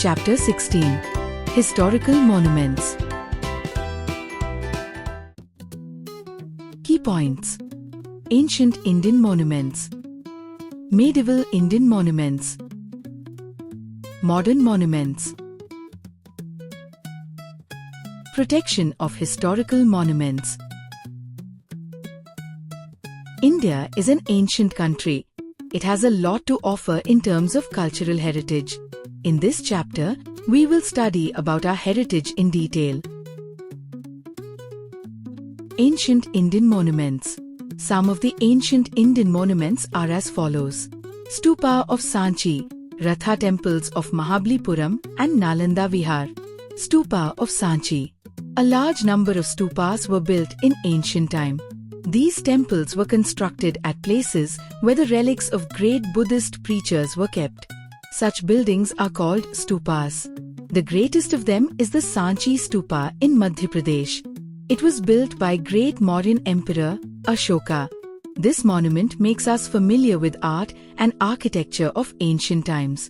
Chapter 16. Historical Monuments. Key points. Ancient Indian monuments. Medieval Indian monuments. Modern monuments. Protection of historical monuments. India is an ancient country. It has a lot to offer in terms of cultural heritage. In this chapter, we will study about our heritage in detail. Ancient Indian monuments. Some of the ancient Indian monuments are as follows. Stupa of Sanchi, Ratha temples of Mahabalipuram and Nalanda Vihar. Stupa of Sanchi. A large number of stupas were built in ancient time. These temples were constructed at places where the relics of great Buddhist preachers were kept. Such buildings are called stupas. The greatest of them is the Sanchi Stupa in Madhya Pradesh. It was built by great Mauryan Emperor Ashoka. This monument makes us familiar with art and architecture of ancient times.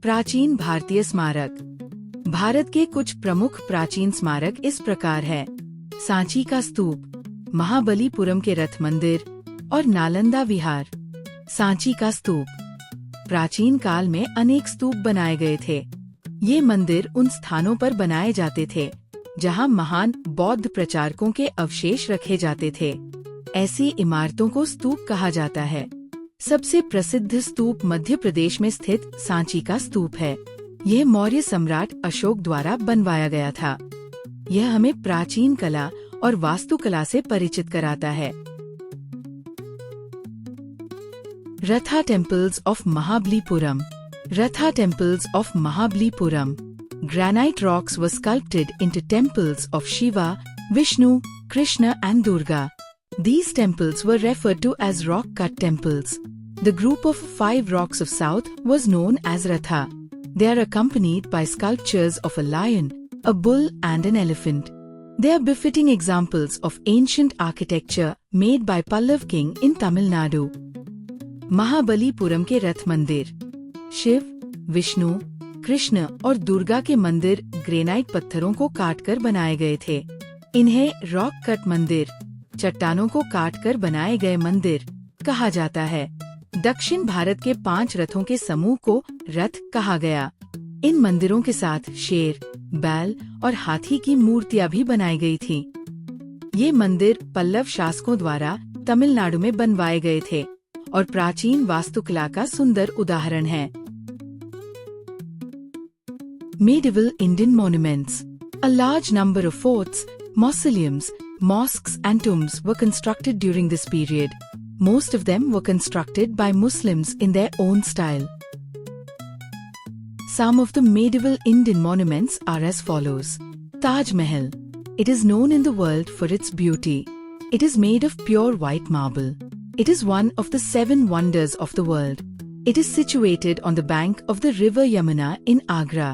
प्राचीन भारतीय स्मारक. भारत के कुछ प्रमुख प्राचीन स्मारक इस प्रकार है. सांची का स्तूप, महाबलीपुरम के रथ मंदिर और नालंदा विहार. सांची का स्तूप. प्राचीन काल में अनेक स्तूप बनाए गए थे. ये मंदिर उन स्थानों पर बनाए जाते थे जहां महान बौद्ध प्रचारकों के अवशेष रखे जाते थे. ऐसी इमारतों को स्तूप कहा जाता है. सबसे प्रसिद्ध स्तूप मध्य प्रदेश में स्थित सांची का स्तूप है. यह मौर्य सम्राट अशोक द्वारा बनवाया गया था. यह हमें प्राचीन कला और वास्तुकला से परिचित कराता है. Ratha temples of Mahabalipuram. Ratha temples of Mahabalipuram. Granite rocks were sculpted into temples of Shiva, Vishnu, Krishna and Durga. These temples were referred to as rock-cut temples. The group of 5 rocks of south was known as Ratha. They are accompanied by sculptures of a lion, a bull and an elephant. They are befitting examples of ancient architecture made by Pallav king in Tamil Nadu. Mahabalipuram के रथ मंदिर. शिव, विष्णु, कृष्ण और दुर्गा के मंदिर granite पत्थरों को काटकर बनाए गए थे. इन्हें रॉक कट मंदिर, चट्टानों को काटकर बनाए गए मंदिर कहा जाता है. दक्षिण भारत के 5 रथों के समूह को रथ कहा गया. इन मंदिरों के साथ शेर, बैल और हाथी की मूर्तियां भी बनाई गई थीं. ये मंदिर पल्लव शासकों द्वारा तमिलनाडु में बनवाए गए थे और प्राचीन वास्तुकला का सुंदर उदाहरण है. Medieval Indian monuments. A large number of forts, mausoleums, mosques and tombs were constructed during this period. Most of them were constructed by Muslims in their own style. Some of the medieval Indian monuments are as follows. Taj Mahal. It is known in the world for its beauty. It is made of pure white marble. It is one of the 7 wonders of the world. It is situated on the bank of the river Yamuna in Agra.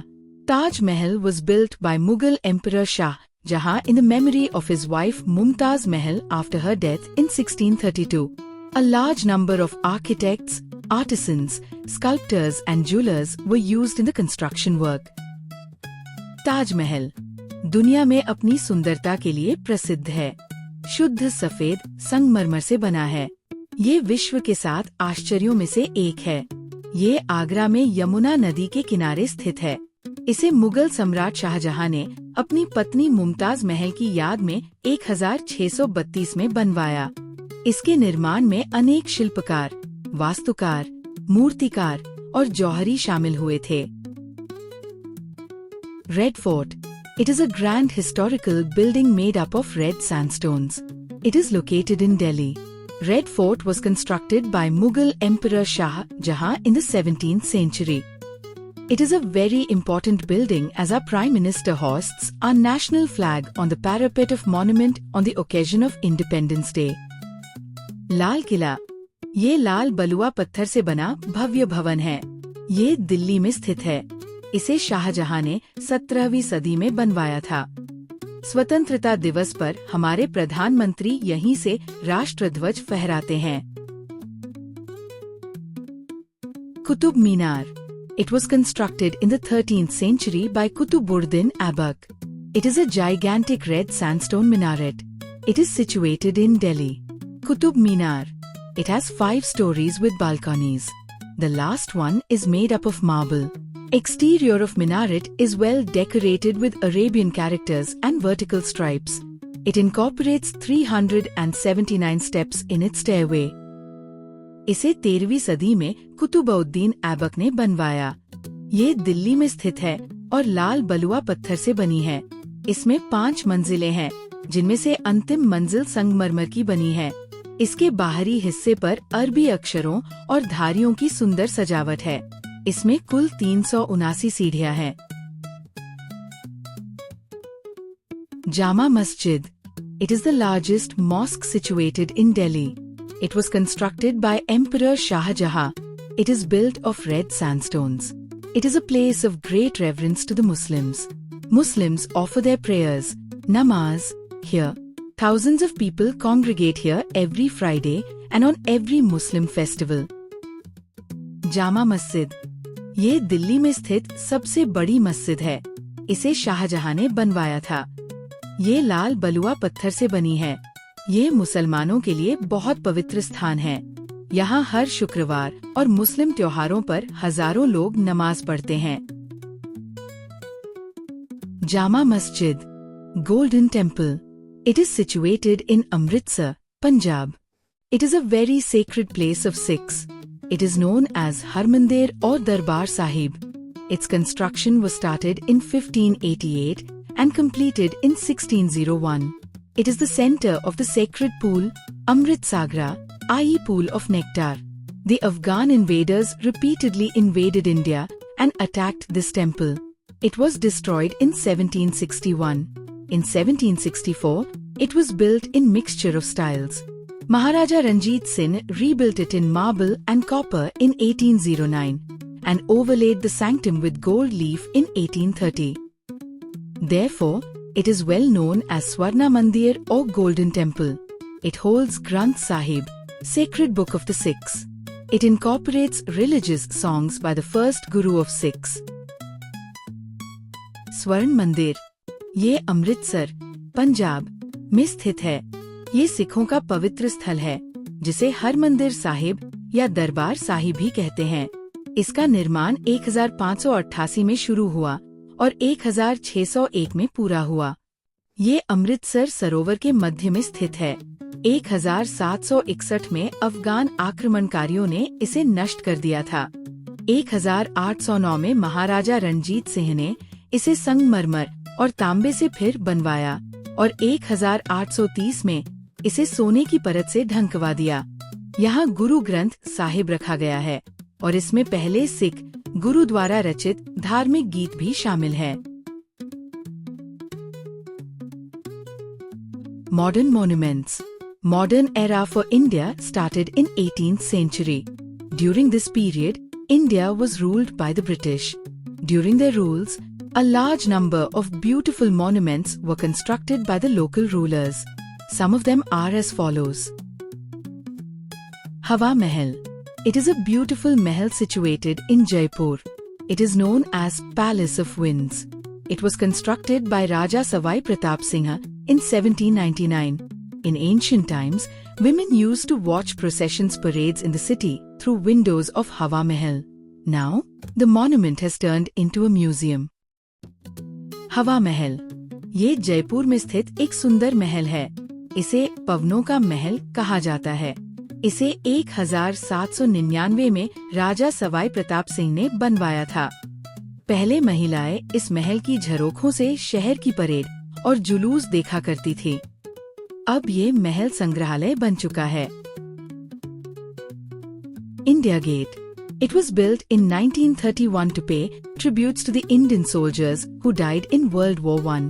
Taj Mahal was built by Mughal Emperor Shah Jahan in the memory of his wife Mumtaz Mahal after her death in 1632. A large number of architects, artisans, sculptors and jewelers were used in the construction work. Taj Mahal दुनिया में अपनी सुंदरता के लिए प्रसिद्ध है. शुद्ध सफेद संगमरमर से बना है. ये विश्व के 7 आश्चर्यों में से एक है. ये आगरा में यमुना नदी के किनारे स्थित है. इसे मुगल सम्राट शाहजहां ने अपनी पत्नी मुमताज महल की याद में 1632 में बनवाया. इसके निर्माण में अनेक शिल्पकार, वास्तुकार, मूर्तिकार और जौहरी शामिल हुए थे. Red fort. It is a grand historical building made up of red sandstones. It is located in Delhi. Red Fort was constructed by Mughal Emperor Shah Jahan in the 17th century. It is a very important building as our Prime Minister hoists our national flag on the parapet of monument on the occasion of Independence Day. Lal Qila. ये लाल बलुआ पत्थर से बना भव्य भवन है. ये दिल्ली में स्थित है. इसे शाहजहां ने 17वीं सदी में बनवाया था. स्वतंत्रता दिवस पर हमारे प्रधानमंत्री यहीं से राष्ट्रध्वज फहराते हैं. Qutub Minar. It was constructed in the 13th century by Qutubuddin Aibak. It is a gigantic red sandstone minaret. It is situated in Delhi. Qutub Minar. It has 5 stories with balconies. The last one is made up of marble. Exterior of minaret is well decorated with Arabian characters and vertical stripes. It incorporates 379 steps in its stairway. इसे 13वीं सदी में कुतुबउद्दीन ऐबक ने बनवाया। ये दिल्ली में स्थित है और लाल बलुआ पत्थर से बनी है। इसमें 5 मंजिलें हैं, जिनमें से अंतिम मंजिल संगमरमर की बनी है। इसके बाहरी हिस्से पर अरबी अक्षरों और धारियों की सुंदर सजावट है। इसमें कुल 379 सीढ़ियां हैं। Jama Masjid. It is the largest mosque situated in Delhi. It was constructed by Emperor Shah Jahan. It is built of red sandstones. It is a place of great reverence to the Muslims. Muslims offer their prayers, namaz, here. Thousands of people congregate here every Friday and on every Muslim festival. Jama Masjid. ये दिल्ली में स्थित सबसे बड़ी मस्जिद है। इसे शाहजहां ने बनवाया था। ये लाल बलुआ पत्थर से बनी है। ये मुसलमानों के लिए बहुत पवित्र स्थान है। यहाँ हर शुक्रवार और मुस्लिम त्योहारों पर हजारों लोग नमाज पढ़ते हैं। Jama Masjid. Golden temple. It is situated in Amritsar, Punjab. It is a very sacred place of Sikhs. It is known as Harmandir or Darbar Sahib. Its construction was started in 1588 and completed in 1601. It is the center of the sacred pool, Amrit Sagra, i.e. pool of nectar. The Afghan invaders repeatedly invaded India and attacked this temple. It was destroyed in 1761. In 1764, it was built in mixture of styles. Maharaja Ranjit Singh rebuilt it in marble and copper in 1809 and overlaid the sanctum with gold leaf in 1830. Therefore, it is well known as Swarna Mandir or Golden Temple. It holds Granth Sahib, sacred book of the Sikhs. It incorporates religious songs by the first Guru of Sikhs. स्वर्ण मंदिर. ये अमृतसर, पंजाब में स्थित है। ये सिखों का पवित्र स्थल है, जिसे हरमंदिर साहिब या दरबार साहिब भी कहते हैं। इसका निर्माण 1588 में शुरू हुआ और 1601 में पूरा हुआ। ये अमृतसर सरोवर के मध्य में स्थित है। 1761 में अफगान आक्रमणकारियों ने इसे नष्ट कर दिया था। 1809 में महाराजा रणजीत सिंह ने इसे संगमरमर और तांबे से फिर बनवाया और 1830 में इसे सोने की परत से ढंकवा दिया। यहाँ गुरु ग्रंथ साहिब रखा गया है और इसमें पहले सिख गुरु द्वारा रचित धार्मिक गीत भी शामिल है। Modern monuments. Modern era for India started in 18th century. During this period, India was ruled by the British. During their rules, a large number of beautiful monuments were constructed by the local rulers. Some of them are as follows. Hawa Mahal. It is a beautiful mahal situated in Jaipur. It is known as Palace of Winds. It was constructed by Raja Savai Pratap Singha in 1799. In ancient times, women used to watch processions parades in the city through windows of Hawa Mahal. Now, the monument has turned into a museum. हवा महल. ये जयपुर में स्थित एक सुंदर महल है. इसे पवनों का महल कहा जाता है. इसे 1799 में राजा सवाई प्रताप सिंह ने बनवाया था. पहले महिलाएं इस महल की झरोखों से शहर की परेड और जुलूस देखा करती थी. अब ये महल संग्रहालय बन चुका है. India Gate. It was built in 1931 to pay tributes to the Indian soldiers who died in World War I.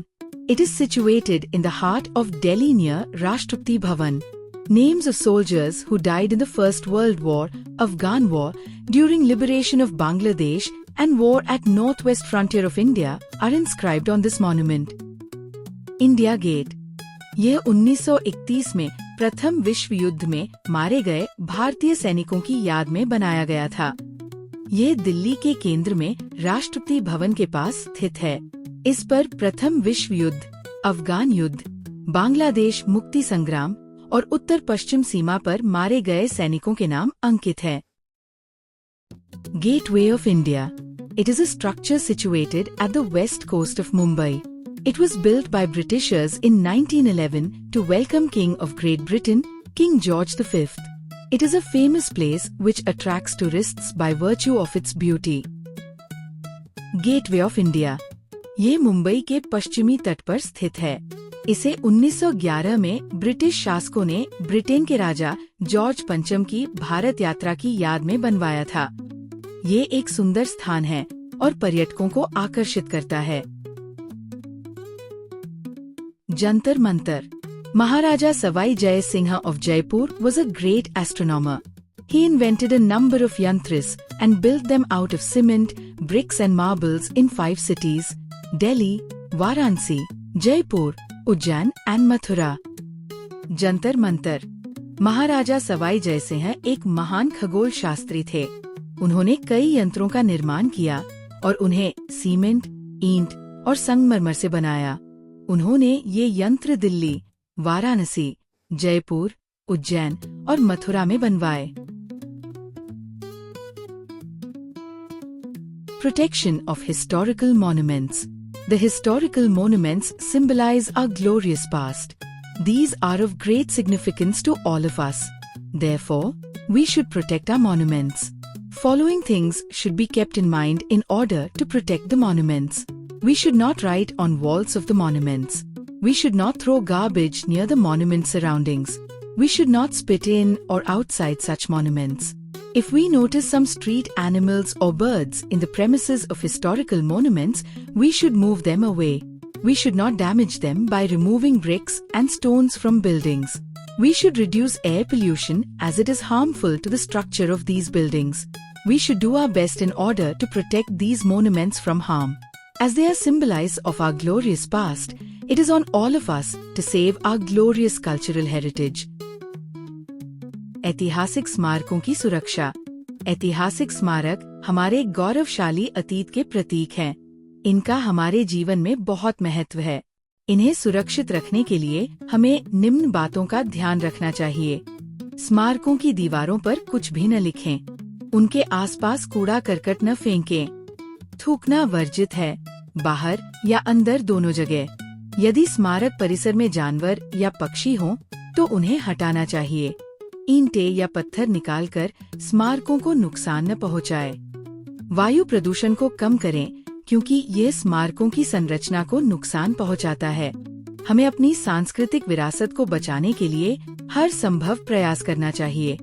It is situated in the heart of Delhi near Rashtrapati Bhavan. Names of soldiers who died in the First World War, Afghan War, during liberation of Bangladesh and war at northwest frontier of India are inscribed on this monument. India Gate. यह 1931 में प्रथम विश्व युद्ध में मारे गए भारतीय सैनिकों की याद में बनाया गया था. ये दिल्ली के केंद्र में राष्ट्रपति भवन के पास स्थित है। इस पर प्रथम विश्व युद्ध, अफगान युद्ध, बांग्लादेश मुक्ति संग्राम और उत्तर पश्चिम सीमा पर मारे गए सैनिकों के नाम अंकित है। Gateway of India. It is a structure situated at the west coast of Mumbai. It was built by Britishers in 1911 to welcome King of Great Britain, King George V. It is a famous place which attracts tourists by virtue of its beauty. Gateway of India. ये मुंबई के पश्चिमी तट पर स्थित है। इसे 1911 में British शासकों ने ब्रिटेन के राजा जॉर्ज पंचम की भारत यात्रा की याद में बनवाया था। ये एक सुंदर स्थान है और पर्यटकों को आकर्षित करता है। Jantar Mantar. Maharaja Savai Jai Singha of Jaipur was a great astronomer. He invented a number of yantras and built them out of cement, bricks and marbles in 5 cities: Delhi, Varanasi, Jaipur, Ujjain and Mathura. Jantar Mantar. महाराजा सवाई जय सिंह एक महान खगोल शास्त्री थे। उन्होंने कई यंत्रों का निर्माण किया और उन्हें सीमेंट, ईंट और संगमरमर से बनाया। उन्होंने ये यंत्र दिल्ली, वाराणसी, जयपुर, उज्जैन और मथुरा में बनवाए। Protection of historical monuments. The historical monuments symbolize our glorious past. These are of great significance to all of us. Therefore, we should protect our monuments. Following things should be kept in mind in order to protect the monuments. We should not write on walls of the monuments. We should not throw garbage near the monument surroundings. We should not spit in or outside such monuments. If we notice some street animals or birds in the premises of historical monuments, we should move them away. We should not damage them by removing bricks and stones from buildings. We should reduce air pollution as it is harmful to the structure of these buildings. We should do our best in order to protect these monuments from harm. As they are symbols of our glorious past, it is on all of us to save our glorious cultural heritage. ऐतिहासिक स्मारकों की सुरक्षा। ऐतिहासिक स्मारक हमारे गौरवशाली अतीत के प्रतीक हैं। इनका हमारे जीवन में बहुत महत्व है। इन्हें सुरक्षित रखने के लिए हमें निम्न बातों का ध्यान रखना चाहिए। स्मारकों की दीवारों पर कुछ भी न लिखें। उनके आसपास कूड़ा करकट न फेंकें। थूकना वर्जित है, बाहर या अंदर दोनों जगह। यदि स्मारक परिसर में जानवर या पक्षी हों, तो उन्हें हटाना चाहिए। ईंटें या पत्थर निकालकर स्मारकों को नुकसान न पहुंचाए। वायु प्रदूषण को कम करें, क्योंकि ये स्मारकों की संरचना को नुकसान पहुंचाता है। हमें अपनी सांस्कृतिक विरासत को बचाने के लिए हर संभव प्रयास करना चाहिए।